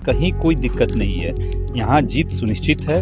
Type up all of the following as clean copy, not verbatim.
कहीं कोई दिक्कत नहीं है। यहाँ जीत सुनिश्चित है।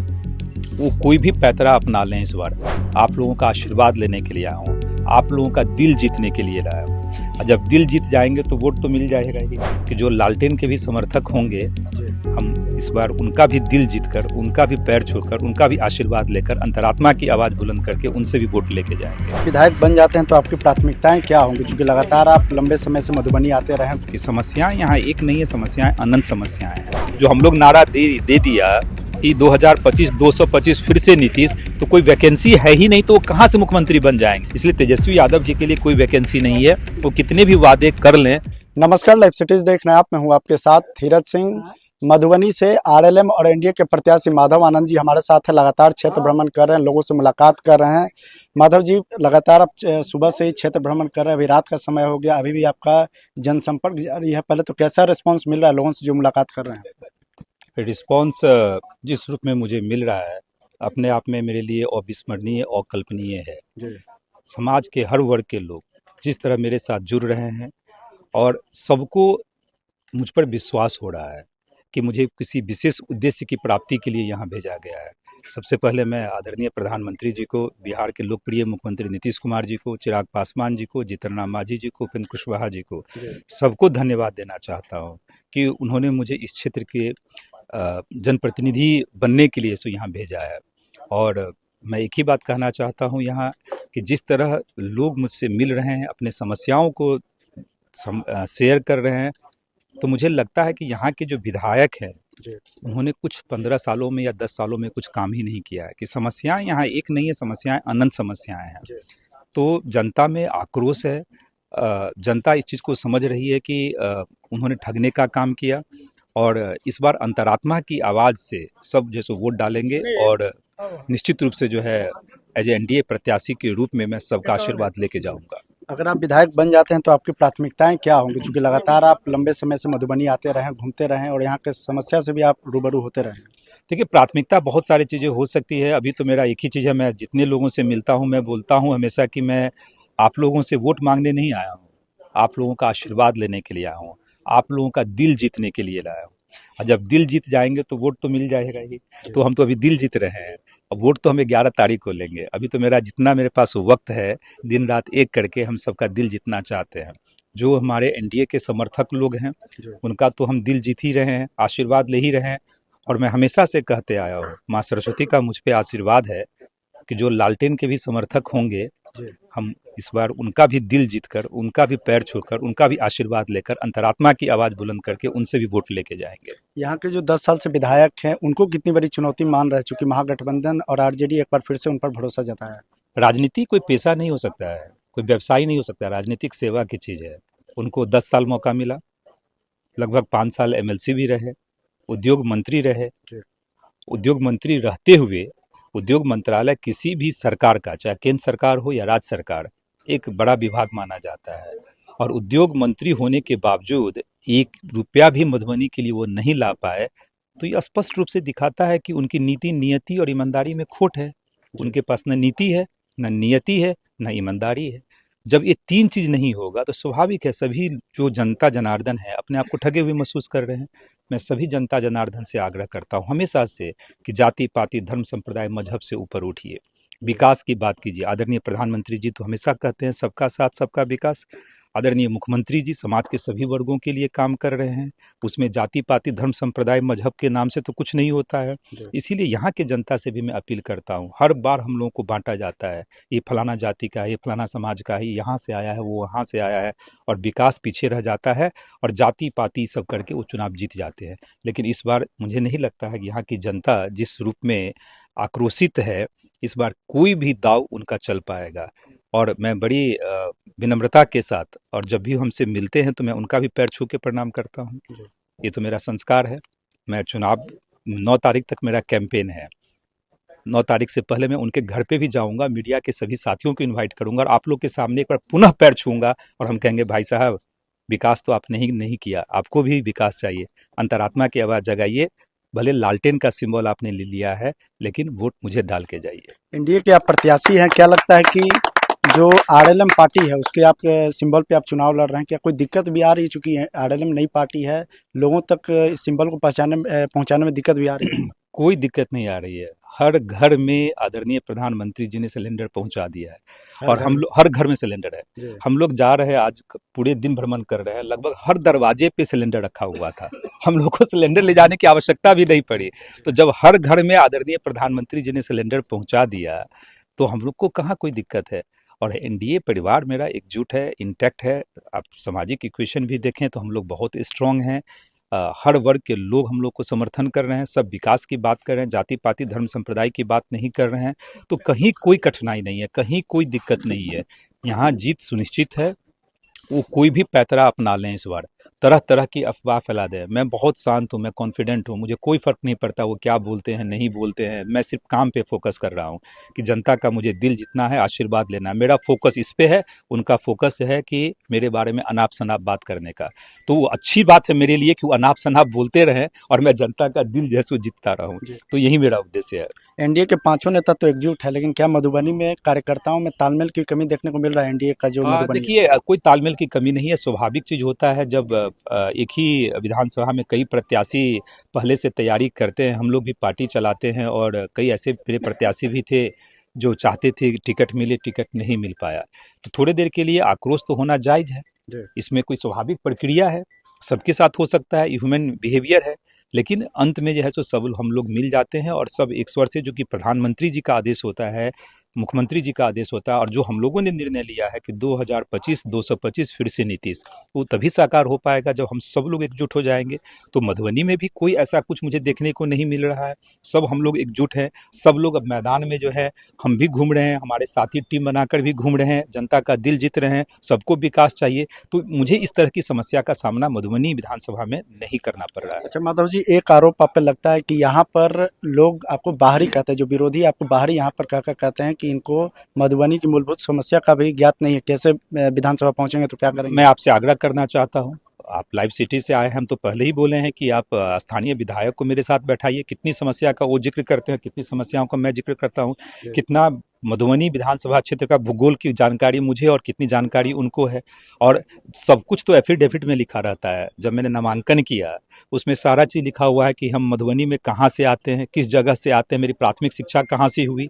वो कोई भी पैतरा अपना लें इस बार। आप लोगों का आशीर्वाद लेने के लिए आया हूँ, आप लोगों का दिल जीतने के लिए लाया हूँ। और जब दिल जीत जाएंगे तो वोट तो मिल जाएगा ही। कि जो लालटेन के भी समर्थक होंगे, हम इस बार उनका भी दिल जीतकर, उनका भी पैर छूकर, उनका भी आशीर्वाद लेकर, अंतरात्मा की आवाज़ बुलंद करके उनसे भी वोट लेके जाएंगे। विधायक बन जाते हैं तो आपकी प्राथमिकताएं क्या होंगी, क्योंकि लगातार आप लंबे समय से मधुबनी आते रहे हैं। कि समस्याएं यहाँ एक नहीं है, समस्याएं अनंत समस्याएं हैं। जो हम लोग नारा दे दिया कि 2025 225 फिर से नीतीश, तो कोई वैकेंसी है ही नहीं, तो वो कहाँ से मुख्यमंत्री बन जाएंगे। इसलिए तेजस्वी यादव जी के लिए कोई वैकेंसी नहीं है। वो कितने भी वादे कर लें। नमस्कार, लाइव सिटीज देख रहे हैं आप, मैं हूं आपके साथ धीरज सिंह। मधुबनी से आरएलएम और एनडीए के प्रत्याशी माधव आनंद जी हमारे साथ है। लगातार क्षेत्र भ्रमण कर रहे हैं, लोगों से मुलाकात कर रहे हैं। माधव जी, लगातार आप सुबह से ही क्षेत्र भ्रमण कर रहे हैं, अभी रात का समय हो गया, अभी भी आपका जनसंपर्क जारी है। पहले तो कैसा रिस्पॉन्स मिल रहा है लोगों से जो मुलाकात कर रहे हैं? रिस्पॉन्स जिस रूप में मुझे मिल रहा है, अपने आप में मेरे लिए अविस्मरणीय और कल्पनीय है। समाज के हर वर्ग के लोग जिस तरह मेरे साथ जुड़ रहे हैं, और सबको मुझ पर विश्वास हो रहा है कि मुझे किसी विशेष उद्देश्य की प्राप्ति के लिए यहाँ भेजा गया है। सबसे पहले मैं आदरणीय प्रधानमंत्री जी को, बिहार के लोकप्रिय मुख्यमंत्री नीतीश कुमार जी को, चिराग पासवान जी को, जीतन राम मांझी जी को, उपेंद्र कुशवाहा जी को, सबको धन्यवाद देना चाहता हूँ कि उन्होंने मुझे इस क्षेत्र के जनप्रतिनिधि बनने के लिए सो यहाँ भेजा है। और मैं एक ही बात कहना चाहता हूँ यहाँ कि जिस तरह लोग मुझसे मिल रहे हैं, अपने समस्याओं को शेयर कर रहे हैं, तो मुझे लगता है कि यहाँ के जो विधायक हैं, उन्होंने कुछ 15 सालों में या 10 सालों में कुछ काम ही नहीं किया है। कि समस्याएं यहाँ एक नहीं है, समस्याएं अनंत समस्याएं हैं। तो जनता में आक्रोश है। जनता इस चीज़ को समझ रही है कि उन्होंने ठगने का काम किया, और इस बार अंतरात्मा की आवाज़ से सब जैसे वोट डालेंगे। और निश्चित रूप से जो है एज एनडीए प्रत्याशी के रूप में मैं सबका आशीर्वाद लेके जाऊंगा। अगर आप विधायक बन जाते हैं तो आपकी प्राथमिकताएं क्या होंगी, क्योंकि लगातार आप लंबे समय से मधुबनी आते रहे, घूमते रहे और यहाँ के समस्या से भी आप रूबरू होते रहे? देखिए, प्राथमिकता बहुत सारी चीज़ें हो सकती है। अभी तो मेरा एक ही चीज़ है, मैं जितने लोगों से मिलता हूँ, मैं बोलता हूँ हमेशा कि मैं आप लोगों से वोट मांगने नहीं आया हूँ, आप लोगों का आशीर्वाद लेने के लिए आया हूँ, आप लोगों का दिल जीतने के लिए लाया हूँ। और जब दिल जीत जाएंगे तो वोट तो मिल जाएगा ही। तो हम तो अभी दिल जीत रहे हैं, अब वोट तो हमें 11 तारीख को लेंगे। अभी तो मेरा जितना मेरे पास वक्त है, दिन रात एक करके हम सबका दिल जीतना चाहते हैं। जो हमारे एनडीए के समर्थक लोग हैं, उनका तो हम दिल जीत ही रहे हैं, आशीर्वाद ले ही रहे हैं। और मैं हमेशा से कहते आया हूँ, माँ सरस्वती का मुझ पे आशीर्वाद है कि जो लालटेन के भी समर्थक होंगे, हम इस बार उनका भी दिल जीतकर, उनका भी पैर छूकर, उनका भी आशीर्वाद लेकर, अंतरात्मा की आवाज़ बुलंद करके उनसे भी वोट लेके जाएंगे। यहाँ के जो 10 साल से विधायक हैं, उनको कितनी बड़ी चुनौती मान रहे, चूंकि महागठबंधन और आरजेडी एक बार फिर से उन पर भरोसा जताया? राजनीति कोई पेशा नहीं हो सकता है, कोई व्यवसाय नहीं हो सकता, राजनीतिक सेवा की चीज़ है। उनको 10 साल मौका मिला, लगभग 5 साल एमएलसी भी रहे, उद्योग मंत्री रहे। उद्योग मंत्री रहते हुए उद्योग मंत्रालय किसी भी सरकार का, चाहे केंद्र सरकार हो या राज्य सरकार, एक बड़ा विभाग माना जाता है। और उद्योग मंत्री होने के बावजूद 1 रुपया भी मधुबनी के लिए वो नहीं ला पाए, तो ये स्पष्ट रूप से दिखाता है कि उनकी नीति, नियति और ईमानदारी में खोट है। उनके पास न नीति है, न नियति है, न ईमानदारी है। जब ये 3 चीज़ नहीं होगा तो स्वाभाविक है सभी जो जनता जनार्दन है अपने आप को ठगे हुए महसूस कर रहे हैं। मैं सभी जनता जनार्दन से आग्रह करता हूँ हमेशा से कि जाति पाति धर्म संप्रदाय मजहब से ऊपर उठिए, विकास की बात कीजिए। आदरणीय प्रधानमंत्री जी तो हमेशा कहते हैं सबका साथ सबका विकास। आदरणीय मुख्यमंत्री जी समाज के सभी वर्गों के लिए काम कर रहे हैं, उसमें जाति पाति धर्म संप्रदाय मजहब के नाम से तो कुछ नहीं होता है। इसीलिए यहाँ के जनता से भी मैं अपील करता हूँ, हर बार हम लोगों को बांटा जाता है, ये फलाना जाति का है, ये फलाना समाज का है, यहाँ से आया है, वो वहाँ से आया है, और विकास पीछे रह जाता है, और जाति पाति सब करके वो चुनाव जीत जाते हैं। लेकिन इस बार मुझे नहीं लगता है कि यहाँ की जनता जिस रूप में आक्रोशित है, इस बार कोई भी दाव उनका चल पाएगा। और मैं बड़ी विनम्रता के साथ, और जब भी हमसे मिलते हैं तो मैं उनका भी पैर छू के प्रणाम करता हूँ। ये तो मेरा संस्कार है। मैं चुनाव 9 तारीख तक मेरा कैंपेन है, 9 तारीख से पहले मैं उनके घर पे भी जाऊंगा, मीडिया के सभी साथियों को इनवाइट करूंगा, और आप लोग के सामने एक बार पुनः पैर छूंगा, और हम कहेंगे भाई साहब विकास तो आपने ही नहीं किया, आपको भी विकास चाहिए। अंतरात्मा की आवाज़ जगाइए, भले लालटेन का सिंबल आपने ले लिया है, लेकिन वोट मुझे डाल के जाइए। एनडीए के आप प्रत्याशी हैं, क्या लगता है कि जो आरएलएम पार्टी है उसके आप सिंबल पे आप चुनाव लड़ रहे हैं, क्या कोई दिक्कत भी आ रही है? चूंकि आरएलएम नई पार्टी है, लोगों तक इस सिंबल को पहुंचाने में दिक्कत भी आ रही है? कोई दिक्कत नहीं आ रही है। हर घर में आदरणीय प्रधानमंत्री जी ने सिलेंडर पहुंचा दिया है और हम लोग हर घर में सिलेंडर है। जी। हम लोग जा रहे हैं, आज पूरे दिन भ्रमण कर रहे हैं, लगभग हर दरवाजे पे सिलेंडर रखा हुआ था। हम लोग को सिलेंडर ले जाने की आवश्यकता भी नहीं पड़ी। तो जब हर घर में आदरणीय प्रधानमंत्री जी ने सिलेंडर पहुंचा दिया तो हम लोग को कहाँ कोई दिक्कत है। और एनडीए परिवार मेरा एकजुट है, इंटैक्ट है। आप सामाजिक इक्वेशन भी देखें तो हम लोग बहुत स्ट्रांग हैं। हर वर्ग के लोग हम लोग को समर्थन कर रहे हैं, सब विकास की बात कर रहे हैं, जाति पाति धर्म संप्रदाय की बात नहीं कर रहे हैं। तो कहीं कोई कठिनाई नहीं है, कहीं कोई दिक्कत नहीं है। यहाँ जीत सुनिश्चित है। वो कोई भी पैतरा अपना लें, इस बार तरह तरह की अफवाह फैला दें। मैं बहुत शांत हूँ, मैं कॉन्फिडेंट हूँ, मुझे कोई फ़र्क नहीं पड़ता वो क्या बोलते हैं नहीं बोलते हैं। मैं सिर्फ काम पे फोकस कर रहा हूँ कि जनता का मुझे दिल जीतना है, आशीर्वाद लेना है। मेरा फोकस इस पे है, उनका फोकस है कि मेरे बारे में अनाप शनाप बात करने का। तो वो अच्छी बात है मेरे लिए कि वो अनाप शनाप बोलते रहें और मैं जनता का दिल जैसे जीतता रहूँ। तो यही मेरा उद्देश्य है। एनडीए के पांचों नेता तो एकजुट है, लेकिन क्या मधुबनी में कार्यकर्ताओं में तालमेल की कमी देखने को मिल रहा है? एनडीए का जो मधुबनी देखिए, कोई तालमेल की कमी नहीं है। स्वाभाविक चीज़ होता है जब एक ही विधानसभा में कई प्रत्याशी पहले से तैयारी करते हैं। हम लोग भी पार्टी चलाते हैं और कई ऐसे मेरे प्रत्याशी भी थे जो चाहते थे कि टिकट मिले, टिकट नहीं मिल पाया। तो थोड़ी देर के लिए आक्रोश तो होना जायज़ है, जी। इसमें कोई स्वाभाविक प्रक्रिया है, सबके साथ हो सकता है, ह्यूमन बिहेवियर है। लेकिन अंत में जो है सो सब हम लोग मिल जाते हैं और सब एक स्वर से, जो कि प्रधानमंत्री जी का आदेश होता है, मुख्यमंत्री जी का आदेश होता है और जो हम लोगों ने निर्णय लिया है कि 2025 225 फिर से नीतीश, वो तभी साकार हो पाएगा जब हम सब लोग एकजुट हो जाएंगे। तो मधुबनी में भी कोई ऐसा कुछ मुझे देखने को नहीं मिल रहा है। सब हम लोग एकजुट हैं, सब लोग अब मैदान में जो है हम भी घूम रहे हैं, हमारे साथी टीम बनाकर भी घूम रहे हैं, जनता का दिल जीत रहे हैं, सबको विकास चाहिए। तो मुझे इस तरह की समस्या का सामना मधुबनी विधानसभा में नहीं करना पड़ रहा है। अच्छा माधव जी, एक आरोप आप पे लगता है कि यहाँ पर लोग आपको बाहरी कहते हैं, जो विरोधी आपको बाहरी यहाँ पर कहते हैं कि इनको मधुबनी की मूलभूत समस्या का भी ज्ञात नहीं है, कैसे विधानसभा पहुंचेंगे तो क्या करेंगे? मैं आपसे आग्रह करना चाहता हूँ, आप लाइव सिटी से आए हैं, हम तो पहले ही बोले हैं कि आप स्थानीय विधायक को मेरे साथ बैठाइए। कितनी समस्या का वो जिक्र करते हैं, कितनी समस्याओं का मैं जिक्र करता हूँ, कितना मधुबनी विधानसभा क्षेत्र का भूगोल की जानकारी मुझे और कितनी जानकारी उनको है। और सब कुछ तो एफिडेविट में लिखा रहता है। जब मैंने नामांकन किया उसमें सारा चीज़ लिखा हुआ है कि हम मधुबनी में कहाँ से आते हैं, किस जगह से आते हैं, मेरी प्राथमिक शिक्षा कहाँ से हुई।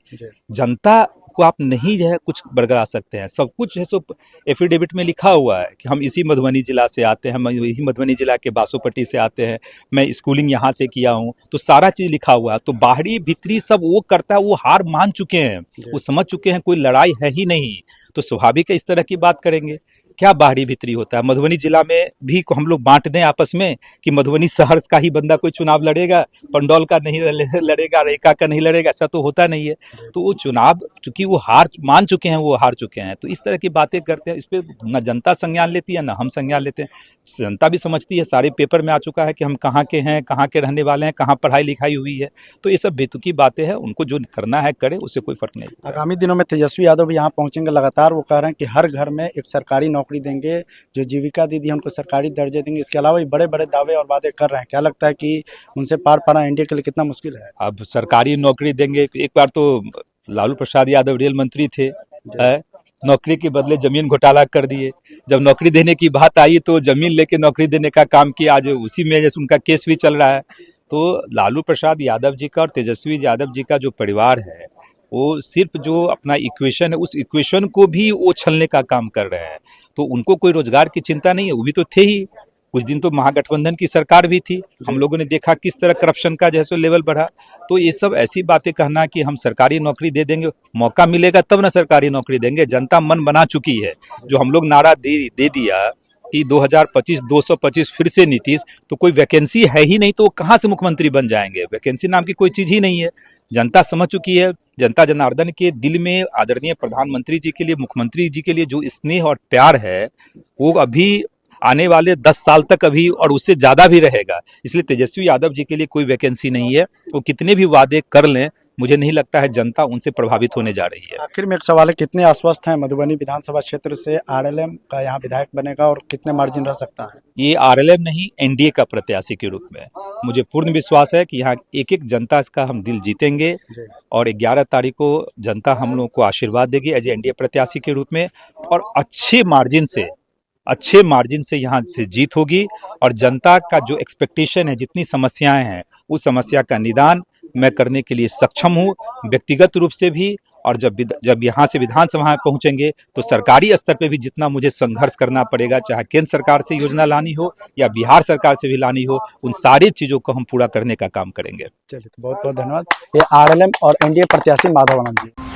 जनता को आप नहीं जो है कुछ बरगला सकते हैं, सब कुछ है सो एफिडेविट में लिखा हुआ है कि हम इसी मधुबनी जिला से आते हैं, हम इसी मधुबनी जिला के बासोपट्टी से आते हैं, मैं स्कूलिंग यहाँ से किया हूँ। तो सारा चीज़ लिखा हुआ है। तो बाहरी भीतरी सब वो करता है, वो हार मान चुके हैं, वो समझ चुके हैं कोई लड़ाई है ही नहीं। तो स्वाभाविक है इस तरह की बात करेंगे। क्या बाहरी भीतरी होता है? मधुबनी जिला में भी हम लोग बांट दें आपस में कि मधुबनी शहर का ही बंदा कोई चुनाव लड़ेगा, पंडौल का नहीं लड़ेगा, रेखा का नहीं लड़ेगा, ऐसा तो होता नहीं है। तो वो चुनाव चूंकि वो हार मान चुके हैं, वो हार चुके हैं। तो इस तरह की बातें करते हैं, इस पर न जनता संज्ञान लेती है, न हम संज्ञान लेते हैं। जनता भी समझती है, सारे पेपर में आ चुका है कि हम कहाँ के हैं, कहाँ के रहने वाले हैं, कहाँ पढ़ाई लिखाई हुई है। तो ये सब बेतुकी बातें हैं, उनको जो करना है करे, उससे कोई फर्क नहीं पड़ता। आगामी दिनों में तेजस्वी यादव भी यहाँ पहुंचेंगे, लगातार वो कह रहे हैं कि हर घर में एक सरकारी नौकरी देंगे, जो जीविका दीदी है उनको सरकारी दर्जे देंगे। इसके अलावा भी बड़े बड़े दावे और वादे कर रहे हैं। क्या लगता है कि उनसे पार पाना एनडीए के लिए कितना मुश्किल है? अब सरकारी नौकरी देंगे, एक बार तो लालू प्रसाद यादव रेल मंत्री थे, नौकरी के बदले जमीन घोटाला कर दिए। जब नौकरी देने की बात आई तो जमीन लेके नौकरी देने का काम किया। आज उसी में जैसे उनका केस भी चल रहा है। तो लालू प्रसाद यादव जी का और तेजस्वी यादव जी का जो परिवार है, वो सिर्फ जो अपना इक्वेशन है, उस इक्वेशन को भी वो छलने का काम कर रहे हैं। तो उनको कोई रोजगार की चिंता नहीं है। वो भी तो थे ही, कुछ दिन तो महागठबंधन की सरकार भी थी, हम लोगों ने देखा किस तरह करप्शन का जो है सो लेवल बढ़ा। तो ये सब ऐसी बातें कहना कि हम सरकारी नौकरी दे देंगे, मौका मिलेगा तब ना सरकारी नौकरी देंगे। जनता मन बना चुकी है। जो हम लोग नारा दे दिया कि 2025 225 फिर से नीतीश, तो कोई वैकेंसी है ही नहीं, तो वो कहाँ से मुख्यमंत्री बन जाएंगे? वैकेंसी नाम की कोई चीज़ ही नहीं है। जनता समझ चुकी है। जनता जनार्दन के दिल में आदरणीय प्रधानमंत्री जी के लिए, मुख्यमंत्री जी के लिए जो स्नेह और प्यार है, वो अभी आने वाले 10 साल तक अभी और उससे ज़्यादा भी रहेगा। इसलिए तेजस्वी यादव जी के लिए कोई वैकेंसी नहीं है। वो कितने भी वादे कर लें, मुझे नहीं लगता है जनता उनसे प्रभावित होने जा रही है। आखिर में एक सवाल है, कितने आश्वस्त हैं मधुबनी विधानसभा क्षेत्र से आरएलएम का यहाँ विधायक बनेगा और कितने मार्जिन रह सकता है? ये आरएलएम नहीं, एनडीए का प्रत्याशी के रूप में मुझे पूर्ण विश्वास है कि यहाँ एक एक जनता का हम दिल जीतेंगे और 11 तारीख को जनता हम लोगों को आशीर्वाद देगी एज एनडीए प्रत्याशी के रूप में, और अच्छे मार्जिन से यहाँ से जीत होगी। और जनता का जो एक्सपेक्टेशन है, जितनी समस्याएं हैं, उस समस्या का निदान मैं करने के लिए सक्षम हूँ, व्यक्तिगत रूप से भी। और जब यहाँ से विधानसभा में पहुंचेंगे तो सरकारी स्तर पे भी जितना मुझे संघर्ष करना पड़ेगा, चाहे केंद्र सरकार से योजना लानी हो या बिहार सरकार से भी लानी हो, उन सारी चीजों को हम पूरा करने का काम करेंगे। चलिए, तो बहुत बहुत धन्यवाद। ये आरएलएम और एनडीए प्रत्याशी माधव आनंद जी।